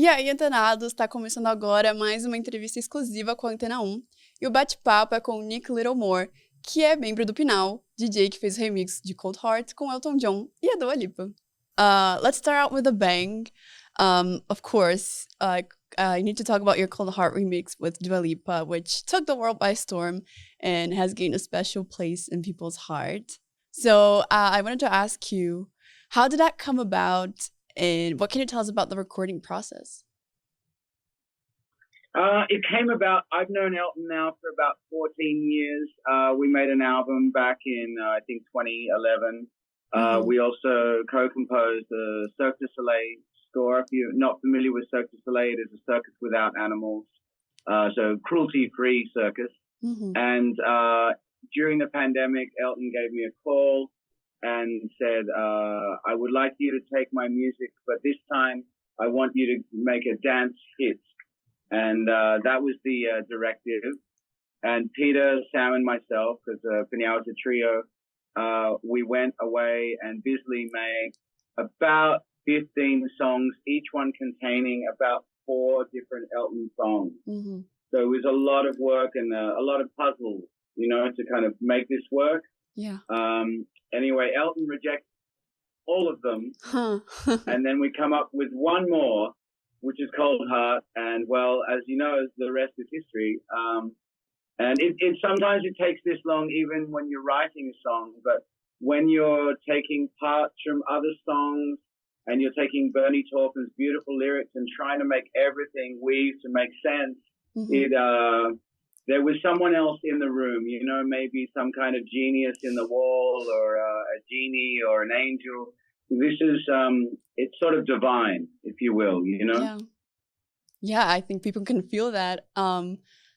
E aí, antenados, está começando agora mais uma entrevista exclusiva com a Antena 1. E o bate-papo é com o Nick Littlemore, que é membro do PNAU, DJ que fez o remix de Cold Heart com Elton John e a Dua Lipa. Let's start out with a bang. Of course, I need to talk about your Cold Heart remix with Dua Lipa, which took the world by storm and has gained a special place in people's heart. So I wanted to ask you, how did that come about? And what can you tell us about the recording process? It came about, I've known Elton now for about 14 years. We made an album back in, I think, 2011. We also co-composed the Cirque du Soleil score. If you're not familiar with Cirque du Soleil, it is a circus without animals, so cruelty-free circus. And during the pandemic, Elton gave me a call and said, I would like you to take my music, but this time I want you to make a dance hit. And that was the directive. And Peter, Sam, and myself, because PNAU is a trio, we went away and busily made about 15 songs, each one containing about 4 different Elton songs. So it was a lot of work and a lot of puzzles, you know, to kind of make this work. Yeah. Anyway, Elton rejects all of them. And then we come up with one more, which is Cold Heart. And, well, as you know, the rest is history. And it sometimes it takes this long even when you're writing a song. But when you're taking parts from other songs and you're taking Bernie Taupin's beautiful lyrics and trying to make everything weave to make sense, there was someone else in the room, you know, maybe some kind of genius in the wall or a genie or an angel. This is, it's sort of divine, if you will, you know? Yeah, I think people can feel that.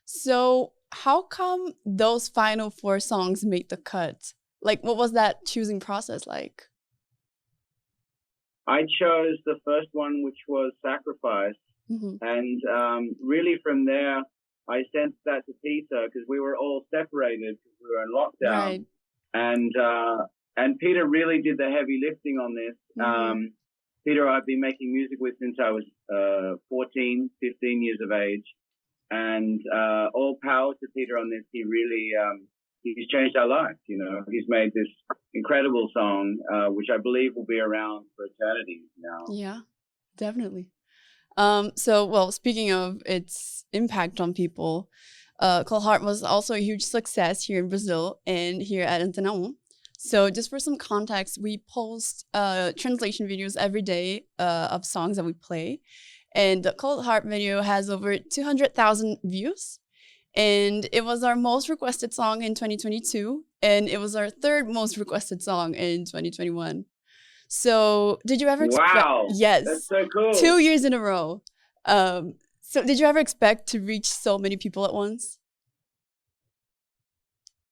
So how come those final 4 songs made the cut? Like, what was that choosing process like? I chose the first one, which was Sacrifice. And really from there, I sent that to Peter because we were all separated because we were in lockdown. Right. And Peter really did the heavy lifting on this. Peter, I've been making music with since I was 14, 15 years of age. And all power to Peter on this. He really, he's changed our lives, you know. He's made this incredible song, which I believe will be around for eternity now. Yeah, definitely. So, well, speaking of its impact on people, Cold Heart was also a huge success here in Brazil and here at Antena. So just for some context, we post translation videos every day of songs that we play. And the Cold Heart video has over 200,000 views. And it was our most requested song in 2022. And it was our 3rd most requested song in 2021. So did you ever expect... Wow. Yes. That's so cool. 2 years in a row. So did you ever expect to reach so many people at once?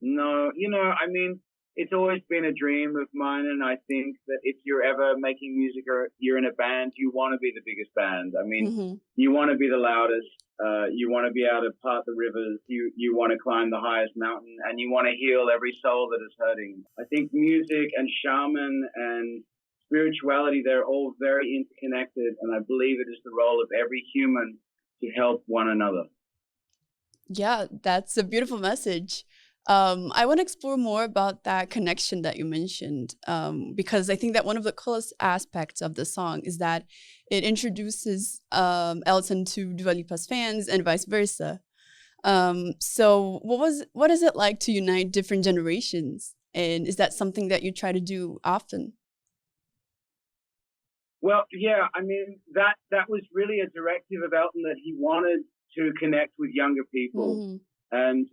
No, you know, I mean, it's always been a dream of mine. And I think that if you're ever making music or you're in a band, you want to be the biggest band. I mean, you want to be the loudest. You want to be able to part the rivers. You want to climb the highest mountain. And you want to heal every soul that is hurting. I think music and shaman and spirituality, they're all very interconnected, and I believe it is the role of every human to help one another. Yeah, that's a beautiful message. I want to explore more about that connection that you mentioned, because I think that one of the coolest aspects of the song is that it introduces Elton to Dua Lipa's fans and vice versa. So what is it like to unite different generations? And is that something that you try to do often? Well, yeah, I mean, that was really a directive of Elton that he wanted to connect with younger people. And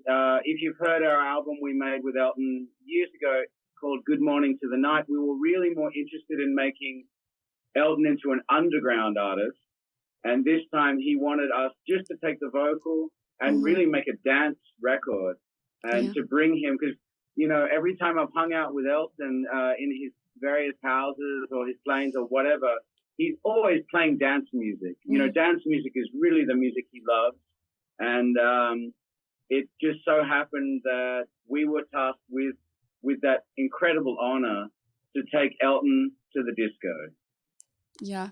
if you've heard our album we made with Elton years ago called Good Morning to the Night, we were really more interested in making Elton into an underground artist. And this time he wanted us just to take the vocal and really make a dance record and to bring him, because, you know, every time I've hung out with Elton in his various houses or his planes or whatever, he's always playing dance music. You know, dance music is really the music he loves. And it just so happened that we were tasked with that incredible honor to take Elton to the disco. Yeah.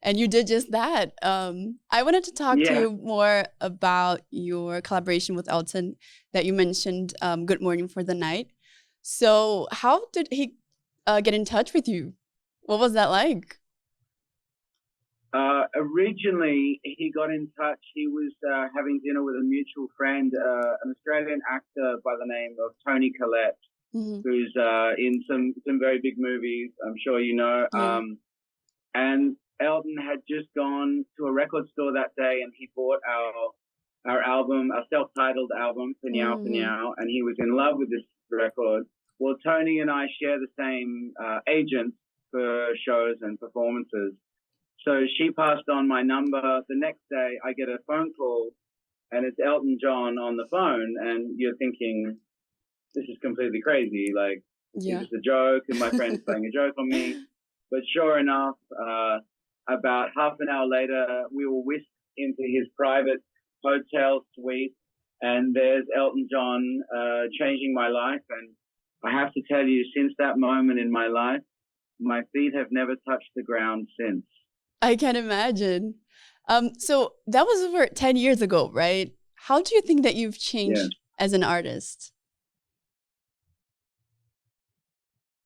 And you did just that. I wanted to talk to Yeah. you more about your collaboration with Elton that you mentioned, Good Morning for the Night. So how did he get in touch with you? What was that like? Originally, he got in touch. He was having dinner with a mutual friend, an Australian actor by the name of Tony Collette, who's in some very big movies, I'm sure you know. Yeah. And Elton had just gone to a record store that day, and he bought our album, our self-titled album, PNAU, PNAU, and he was in love with this record. Well, Tony and I share the same agent for shows and performances. So she passed on my number. The next day, I get a phone call, and it's Elton John on the phone, and you're thinking, this is completely crazy. Like, Yeah. is this a joke? And my friend's playing a joke on me. But sure enough, about half an hour later, we were whisked into his private hotel suite, and there's Elton John changing my life. And I have to tell you, since that moment in my life, my feet have never touched the ground since. I can imagine. So that was over 10 years ago, right? How do you think that you've changed as an artist?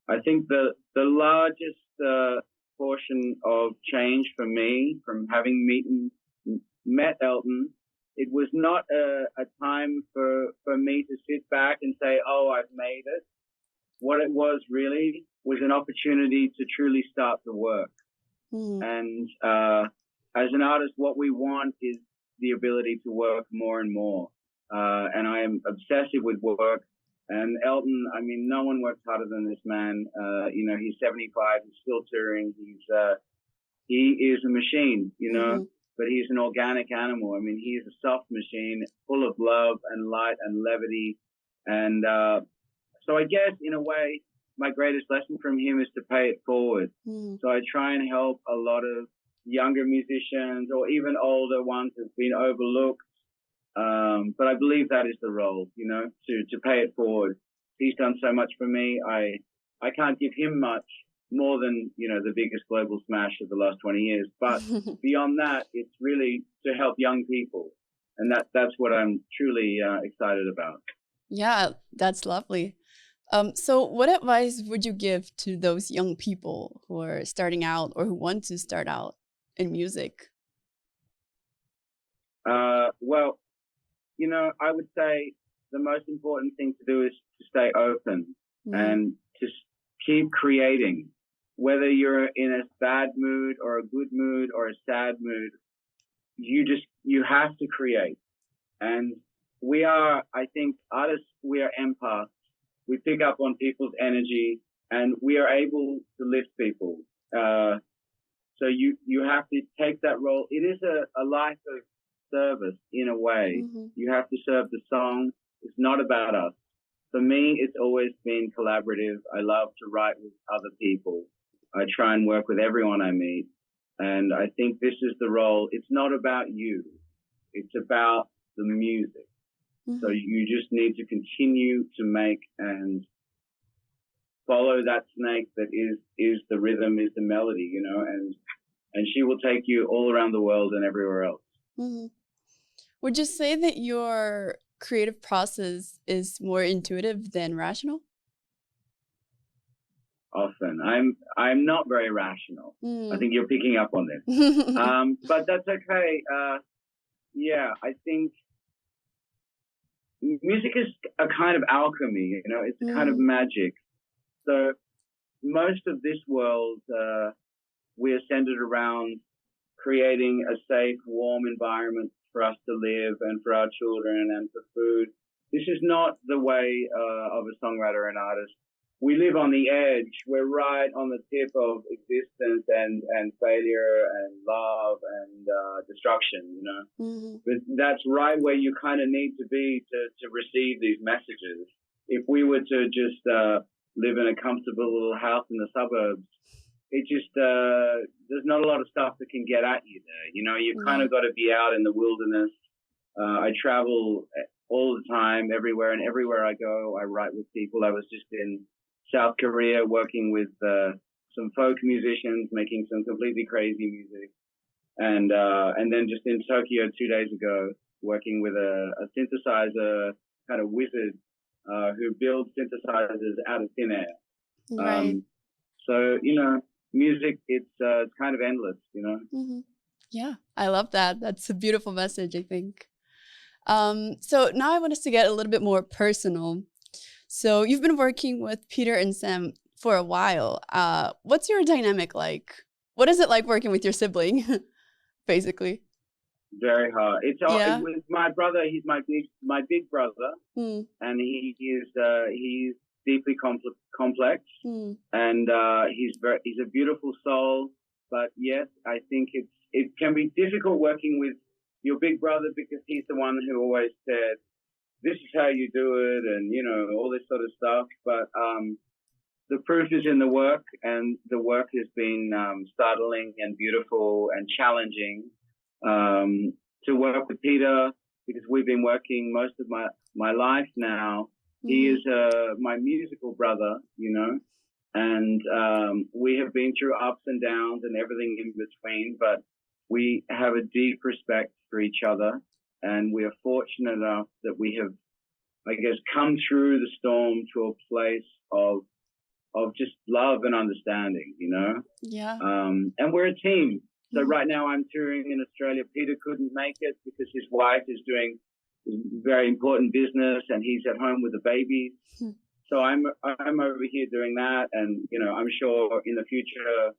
I think the largest portion of change for me from having met Elton, it was not a time for me to sit back and say, oh, I've made it. What it was really was an opportunity to truly start the work. And as an artist, what we want is the ability to work more and more. And I am obsessive with work. And Elton, I mean, no one works harder than this man. You know, he's 75, he's still touring. He is a machine, you know, but he's an organic animal. I mean, he is a soft machine full of love and light and levity. And so I guess, in a way, my greatest lesson from him is to pay it forward. So I try and help a lot of younger musicians or even older ones who've been overlooked. But I believe that is the role, you know, to pay it forward. He's done so much for me. I can't give him much more than, you know, the biggest global smash of the last 20 years. But beyond that, it's really to help young people. And that's what I'm truly excited about. Yeah, that's lovely. So what advice would you give to those young people who are starting out or who want to start out in music? Well, you know, I would say the most important thing to do is to stay open and to keep creating. Whether you're in a bad mood or a good mood or a sad mood, you have to create. And we are, I think, artists, we are empaths. We pick up on people's energy and we are able to lift people. So you have to take that role. It is a life of service in a way. You have to serve the song. It's not about us. For me, it's always been collaborative. I love to write with other people. I try and work with everyone I meet. And I think this is the role. It's not about you. It's about the music. So you just need to continue to make and follow that snake that is the rhythm, is the melody, you know, and she will take you all around the world and everywhere else. Would you say that your creative process is more intuitive than rational? Often. I'm not very rational. I think you're picking up on this. But that's okay. Yeah, I think music is a kind of alchemy, you know, it's a kind of magic. So most of this world, we're centered around creating a safe, warm environment for us to live and for our children and for food. This is not the way of a songwriter and artist. We live on the edge. We're right on the tip of existence and failure and love and destruction, you know. But that's right where you kind of need to be to receive these messages. If we were to just live in a comfortable little house in the suburbs, it just, there's not a lot of stuff that can get at you there. You know, you've kind of got to be out in the wilderness. I travel all the time, everywhere, and everywhere I go, I write with people. I was just in South Korea working with some folk musicians, making some completely crazy music. and then just in Tokyo 2 days ago, working with a synthesizer kind of wizard who builds synthesizers out of thin air. Right. So, music, it's kind of endless, Mm-hmm. Yeah, I love that. That's a beautiful message, I think. So now I want us to get a little bit more personal. So you've been working with Peter and Sam for a while. What's your dynamic like? What is it like working with your sibling, basically? Very hard. It's Yeah. with my brother. He's my big brother, and he's deeply complex, and he's a beautiful soul. But yes, I think it can be difficult working with your big brother because he's the one who always said, "This is how you do it," and all this sort of stuff. But the proof is in the work, and the work has been startling and beautiful and challenging. To work with Peter, because we've been working most of my life now. He is my musical brother, and we have been through ups and downs and everything in between, but we have a deep respect for each other, and we are fortunate enough that we have, I guess, come through the storm to a place of just love and understanding, Yeah. And we're a team. So right now I'm touring in Australia. Peter couldn't make it because his wife is doing very important business and he's at home with the babies. So I'm over here doing that, and I'm sure in the future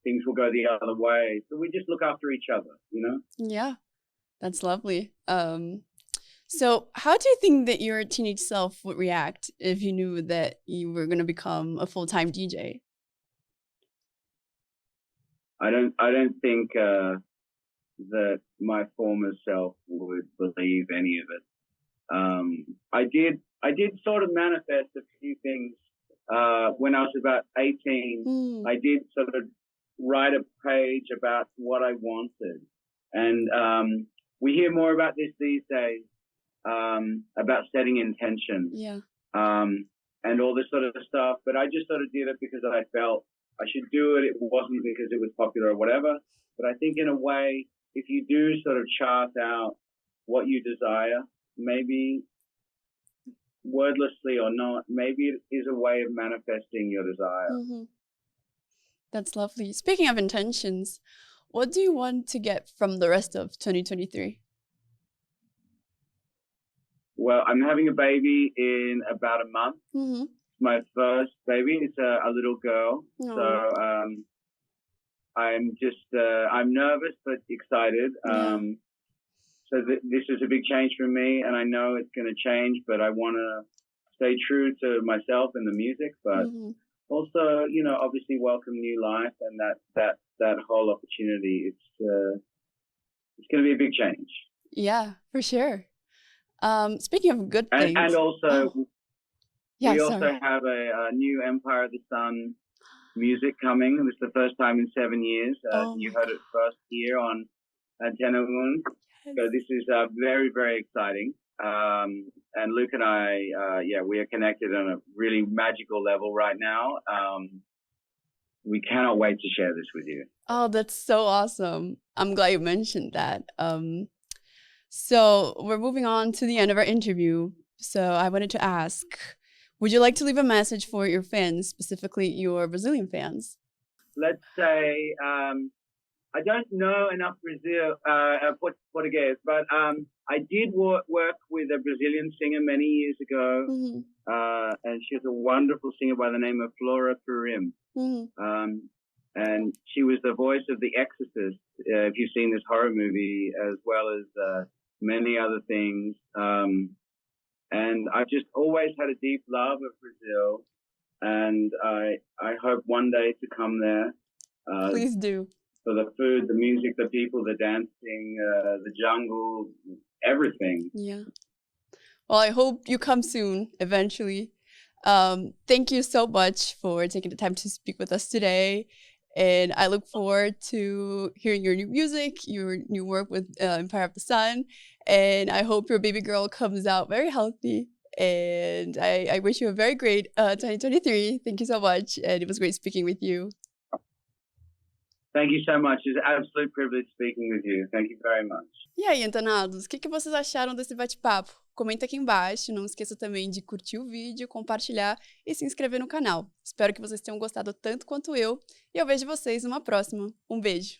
things will go the other way. So we just look after each other, Yeah, that's lovely. So how do you think that your teenage self would react if you knew that you were going to become a full-time DJ? I don't think that my former self would believe any of it. I did sort of manifest a few things when I was about 18. I did sort of write a page about what I wanted, and we hear more about this these days, about setting intentions, and all this sort of stuff. But I just sort of did it because I felt I should do it. It wasn't because it was popular or whatever. But I think in a way, if you do sort of chart out what you desire, maybe wordlessly or not, maybe it is a way of manifesting your desire. That's lovely. Speaking of intentions, what do you want to get from the rest of 2023? Well, I'm having a baby in about a month. My first baby. It's a little girl. Aww. So I'm nervous but excited. So this is a big change for me, and I know it's going to change, but I want to stay true to myself and the music, but also, obviously welcome new life and that whole opportunity. It's going to be a big change. Yeah, for sure. Speaking of good things. And also, we also have a new Empire of the Sun music coming. It was the first time in 7 years. You heard it first here on Antena. So this is very, very exciting. And Luke and I, we are connected on a really magical level right now. We cannot wait to share this with you. Oh, that's so awesome. I'm glad you mentioned that. So we're moving on to the end of our interview. So I wanted to ask, would you like to leave a message for your fans, specifically your Brazilian fans? Let's say, I don't know enough Portuguese, but I did work with a Brazilian singer many years ago, and she's a wonderful singer by the name of Flora Purim. And she was the voice of The Exorcist, if you've seen this horror movie, as well as many other things. And I've just always had a deep love of Brazil, and I hope one day to come there. Please do. For the food, the music, the people, the dancing, the jungle, everything. Yeah. Well, I hope you come soon, eventually. Thank you so much for taking the time to speak with us today. And I look forward to hearing your new music, your new work with Empire of the Sun. And I hope your baby girl comes out very healthy. And I wish you a very great 2023. Thank you so much. And it was great speaking with you. Thank you so much. It's an absolute privilege speaking with you. Thank you very much. E aí, antenados, o que vocês acharam desse bate-papo? Comenta aqui embaixo, não esqueça também de curtir o vídeo, compartilhar e se inscrever no canal. Espero que vocês tenham gostado tanto quanto eu e eu vejo vocês numa próxima. Um beijo!